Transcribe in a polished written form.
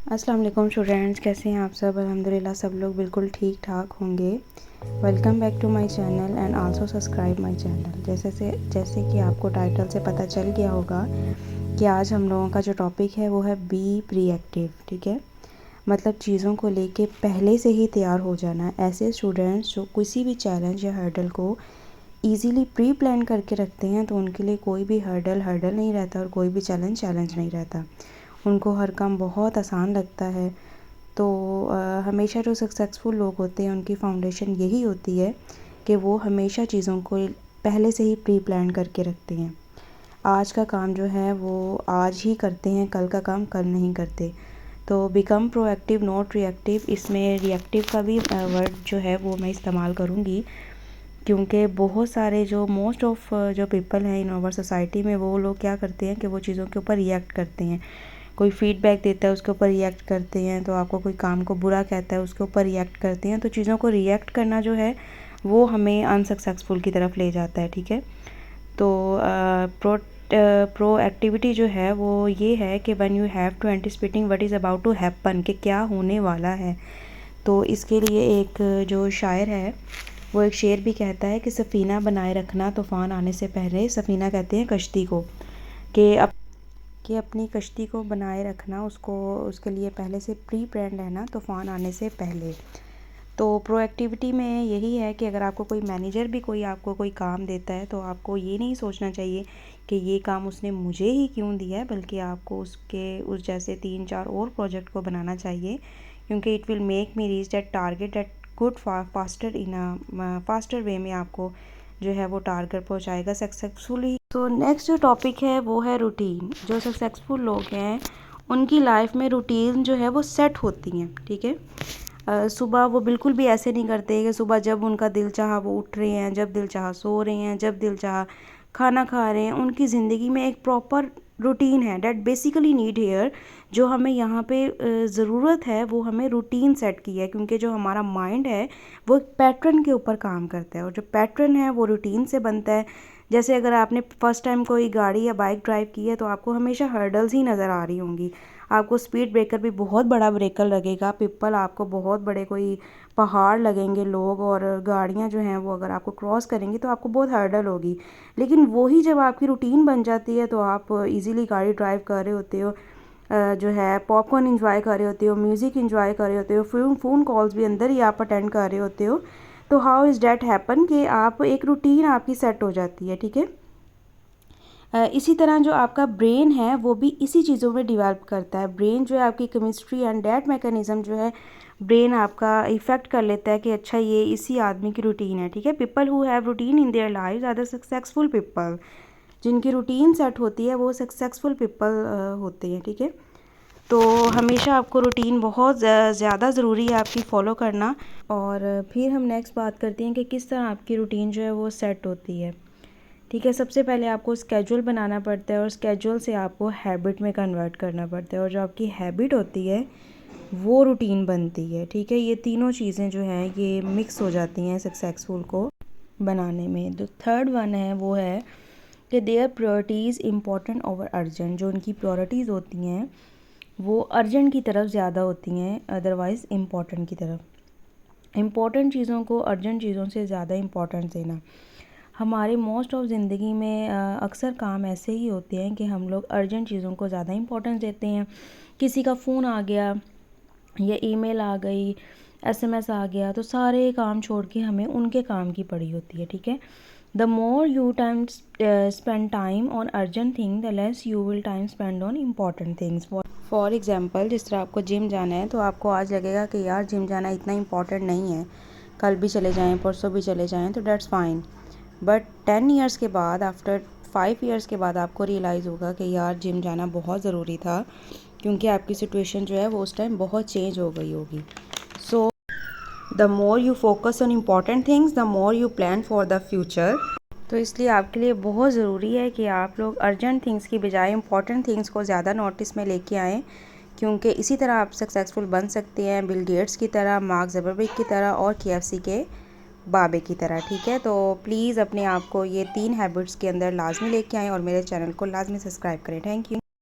अस्सलाम वालेकुम स्टूडेंट्स, कैसे हैं आप सब। अल्हम्दुलिल्लाह सब लोग बिल्कुल ठीक ठाक होंगे। Welcome back to my channel and also subscribe my channel. जैसे कि आपको टाइटल से पता चल गया होगा कि आज हम लोगों का जो टॉपिक है वो है बी प्रीएक्टिव। ठीक है, मतलब चीज़ों को लेके पहले से ही तैयार हो जाना। ऐसे स्टूडेंट्स जो किसी भी चैलेंज या हर्डल को ईज़िली प्री प्लान करके रखते हैं तो उनके लिए कोई भी हर्डल नहीं रहता और कोई भी चैलेंज नहीं रहता। उनको हर काम बहुत आसान लगता है। तो हमेशा जो सक्सेसफुल लोग होते हैं उनकी फाउंडेशन यही होती है कि वो हमेशा चीज़ों को पहले से ही प्री प्लान करके रखते हैं। आज का काम जो है वो आज ही करते हैं, कल का काम कल नहीं करते। तो बिकम प्रोएक्टिव नॉट रिएक्टिव, इसमें रिएक्टिव का भी वर्ड जो है वो मैं इस्तेमाल करूँगी, क्योंकि बहुत सारे जो मोस्ट ऑफ जो पीपल हैं इन आवर सोसाइटी में वो लोग क्या करते हैं कि वो चीज़ों के ऊपर रिएक्ट करते हैं। कोई फीडबैक देता है उसके ऊपर रिएक्ट करते हैं, तो आपको कोई काम को बुरा कहता है उसके ऊपर रिएक्ट करते हैं। तो चीज़ों को रिएक्ट करना जो है वो हमें अनसक्सेसफुल की तरफ ले जाता है। ठीक है, तो प्रो एक्टिविटी जो है वो ये है कि when you have to anticipating what is about to happen, कि क्या होने वाला है। तो इसके लिए एक जो शायर है वो एक शेर भी कहता है कि सफ़ीना बनाए रखना तूफ़ान आने से पहले। सफ़ीना कहते हैं कश्ती को, कि अपनी कश्ती को बनाए रखना, उसके लिए पहले से प्री प्लान रहना तूफ़ान आने से पहले। तो प्रोएक्टिविटी में यही है कि अगर आपको कोई मैनेजर भी आपको कोई काम देता है तो आपको ये नहीं सोचना चाहिए कि ये काम उसने मुझे ही क्यों दिया है, बल्कि आपको उस जैसे 3-4 और प्रोजेक्ट को बनाना चाहिए, क्योंकि it will make me reach that target that good faster in a faster way में आपको जो है वो टारगेट पहुंचाएगा सक्सेसफुली। तो नेक्स्ट जो टॉपिक है वो है रूटीन। जो सक्सेसफुल लोग हैं उनकी लाइफ में रूटीन जो है वो सेट होती हैं। ठीक है, सुबह वो बिल्कुल भी ऐसे नहीं करते कि सुबह जब उनका दिल चाहा वो उठ रहे हैं, जब दिल चाहा सो रहे हैं, जब दिल चाहा खाना खा रहे हैं। उनकी ज़िंदगी में एक प्रॉपर रूटीन है डेट बेसिकली नीड हेयर। जो हमें यहाँ पे ज़रूरत है वो हमें रूटीन सेट की है, क्योंकि जो हमारा माइंड है वो एक पैटर्न के ऊपर काम करता है और जो पैटर्न है वो रूटीन से बनता है। जैसे अगर आपने फर्स्ट टाइम कोई गाड़ी या बाइक ड्राइव की है तो आपको हमेशा हर्डल्स ही नज़र आ रही होंगी। आपको स्पीड ब्रेकर भी बहुत बड़ा ब्रेकर लगेगा, पिपल आपको बहुत बड़े कोई पहाड़ लगेंगे लोग, और गाड़ियाँ जो हैं वो अगर आपको क्रॉस करेंगी तो आपको बहुत हर्डल होगी। लेकिन वही जब आपकी रूटीन बन जाती है तो आप इजीली गाड़ी ड्राइव कर रहे होते हो, जो है पॉपकॉर्न इंजॉय कर रहे होते हो, म्यूज़िक इंजॉय कर रहे होते हो, फ़ोन कॉल्स भी अंदर ही आप अटेंड कर रहे होते हो। तो हाउ इज़ डैट हैपन कि आप एक रूटीन आपकी सेट हो जाती है। ठीक है, इसी तरह जो आपका ब्रेन है वो भी इसी चीज़ों में डिवेल्प करता है। ब्रेन जो है आपकी केमिस्ट्री एंड डैट मैकेनिज़्म जो है ब्रेन आपका इफ़ेक्ट कर लेता है कि अच्छा ये इसी आदमी की रूटीन है। ठीक है, people who have routine in their lives are the successful people. जिनकी रूटीन सेट होती है वो सक्सेसफुल पीपल होते हैं। ठीक है, तो हमेशा आपको रूटीन बहुत ज़्यादा ज़रूरी है आपकी फ़ॉलो करना। और फिर हम नेक्स्ट बात करते हैं कि किस तरह आपकी रूटीन जो है वो सेट होती है। ठीक है, सबसे पहले आपको स्केड्यूल बनाना पड़ता है और स्केड्यूल से आपको हैबिट में कन्वर्ट करना पड़ता है, और जो आपकी हैबिट होती है वो रूटीन बनती है। ठीक है, ये तीनों चीज़ें जो हैं ये मिक्स हो जाती हैं सक्सेसफुल को बनाने में। जो थर्ड वन है वो है कि their priorities important over urgent. जो उनकी प्रायोरिटीज़ होती हैं वो अर्जेंट की तरफ ज़्यादा होती हैं अदरवाइज़ इम्पॉर्टेंट की तरफ। इम्पॉर्टेंट चीज़ों को अर्जेंट चीज़ों से ज़्यादा इम्पॉर्टेंस देना। हमारे मोस्ट ऑफ ज़िंदगी में अक्सर काम ऐसे ही होते हैं कि हम लोग अर्जेंट चीज़ों को ज़्यादा इम्पोर्टेंस देते हैं। किसी का फ़ोन आ गया या ईमेल आ गई, एसएमएस आ गया, तो सारे काम छोड़ के हमें उनके काम की पड़ी होती है। ठीक है, the more you time spend time on urgent thing the less you will time spend on important things. For example, जिस तरह आपको जिम जाना है तो आपको आज लगेगा कि यार जिम जाना इतना इम्पॉर्टेंट नहीं है, कल भी चले जाएँ, परसों भी चले जाएँ, तो डेट्स फाइन। बट 10 ईयर्स के बाद, आफ्टर 5 ईयर्स के बाद आपको रियलाइज़ होगा कि यार जिम जाना बहुत ज़रूरी था, क्योंकि आपकी सिचुएशन जो है वो उस टाइम बहुत चेंज हो गई होगी। So the more you focus on important things the more you plan for the future. तो इसलिए आपके लिए बहुत ज़रूरी है कि आप लोग अर्जेंट थिंग्स की बजाय इम्पॉर्टेंट थिंग्स को ज़्यादा नोटिस में लेके आएँ, क्योंकि इसी तरह आप सक्सेसफुल बन सकते हैं, बिल गेट्स की तरह, मार्क ज़करबर्ग की तरह और KFC के बाबे की तरह। ठीक है, तो प्लीज़ अपने आप को ये 3 हैबिट्स के अंदर लाजमी लेके आएँ और मेरे चैनल को लाजमी सब्सक्राइब करें। Thank you.